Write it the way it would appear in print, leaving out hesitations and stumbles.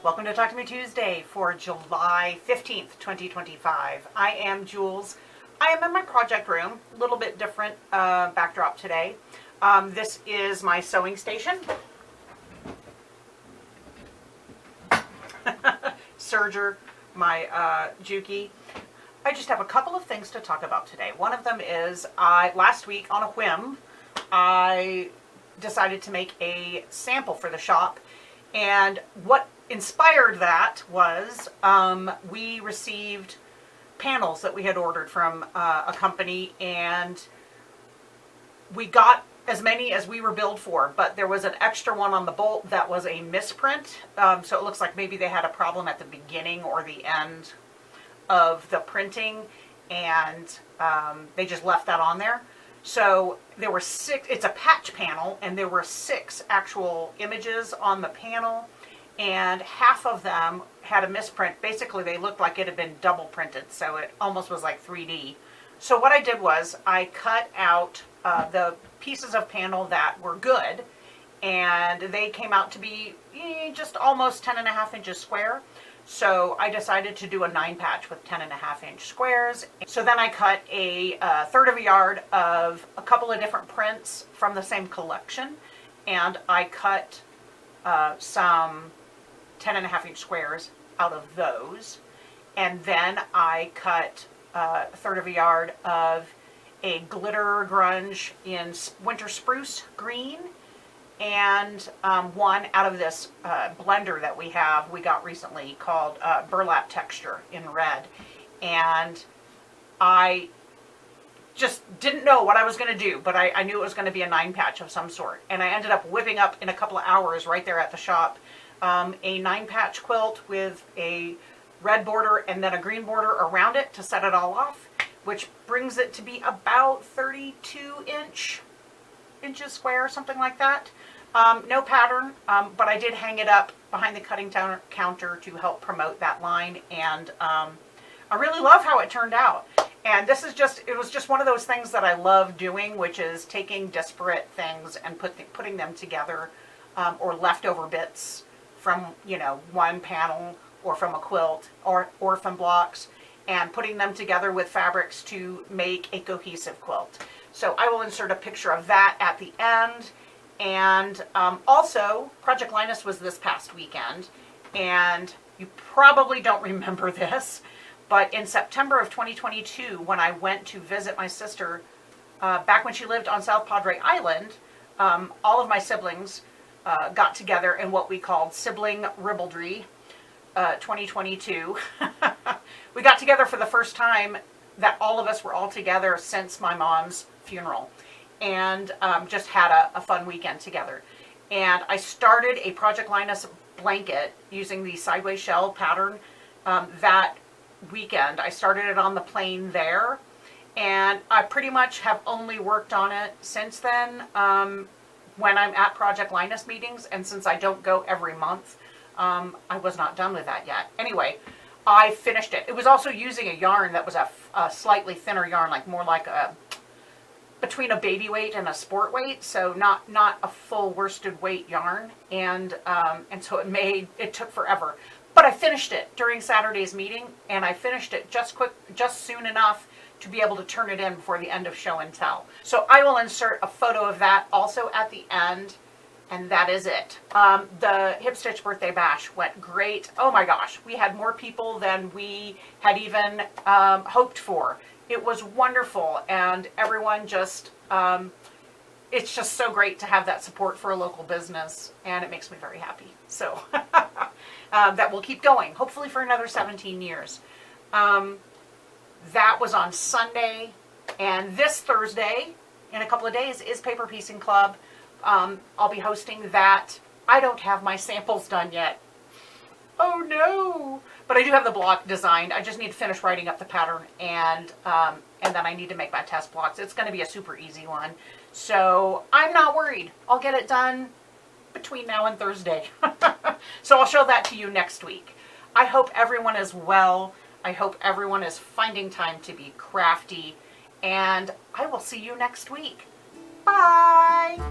Welcome to Talk to Me Tuesday for July 15th, 2025. I am Jules. I am in my project room, a little bit different backdrop today. This is my sewing station. Serger, my Juki. I just have a couple of things to talk about today. One of them is last week on a whim, I decided to make a sample for the shop. And what inspired that was we received panels that we had ordered from a company, and we got as many as we were billed for, but there was an extra one on the bolt that was a misprint. So it looks like maybe they had a problem at the beginning or the end of the printing, and they just left that on there. So there were 6, it's a patch panel, and there were 6 actual images on the panel, and half of them had a misprint. Basically, they looked like it had been double printed, so it almost was like 3D. So what I did was I cut out the pieces of panel that were good, and they came out to be just almost 10.5 inches square. So I decided to do a 9 patch with 10.5 inch squares. So then I cut a third of a yard of a couple of different prints from the same collection, and I cut some 10.5 inch squares out of those. And then I cut a third of a yard of a glitter grunge in winter spruce green, and one out of this blender that we got recently called Burlap Texture in red. And I just didn't know what I was going to do, but I knew it was going to be a 9 patch of some sort. And I ended up whipping up in a couple of hours right there at the shop a 9 patch quilt with a red border and then a green border around it to set it all off, which brings it to be about 32 inches square, something like that. No pattern, but I did hang it up behind the cutting counter to help promote that line, and I really love how it turned out. And this is it was just one of those things that I love doing, which is taking disparate things and putting them together, or leftover bits from, one panel or from a quilt or orphan blocks, and putting them together with fabrics to make a cohesive quilt. So I will insert a picture of that at the end. And also, Project Linus was this past weekend, and you probably don't remember this, but in September of 2022, when I went to visit my sister, back when she lived on South Padre Island, all of my siblings got together in what we called Sibling Ribaldry 2022. We got together for the first time that all of us were all together since my mom's funeral, and just had a fun weekend together. And I started a Project Linus blanket using the sideways shell pattern that weekend. I started it on the plane there, and I pretty much have only worked on it since then when I'm at Project Linus meetings, and since I don't go every month, I was not done with that yet. Anyway, I finished it. It was also using a yarn that was a slightly thinner yarn, like more like between a baby weight and a sport weight, so not a full worsted weight yarn, and so it took forever. But I finished it during Saturday's meeting, and I finished it just soon enough to be able to turn it in before the end of show and tell. So I will insert a photo of that also at the end, and that is it. The Hip Stitch Birthday Bash went great. Oh my gosh, we had more people than we had even hoped for. It was wonderful, and everyone just, it's just so great to have that support for a local business, and it makes me very happy. So that will keep going, hopefully for another 17 years. That was on Sunday, and this Thursday, in a couple of days, is Paper Piecing Club. I'll be hosting that. I don't have my samples done yet. Oh no! But I do have the block designed. I just need to finish writing up the pattern, and then I need to make my test blocks. It's going to be a super easy one. So I'm not worried. I'll get it done between now and Thursday. So I'll show that to you next week. I hope everyone is well. I hope everyone is finding time to be crafty, and I will see you next week. Bye!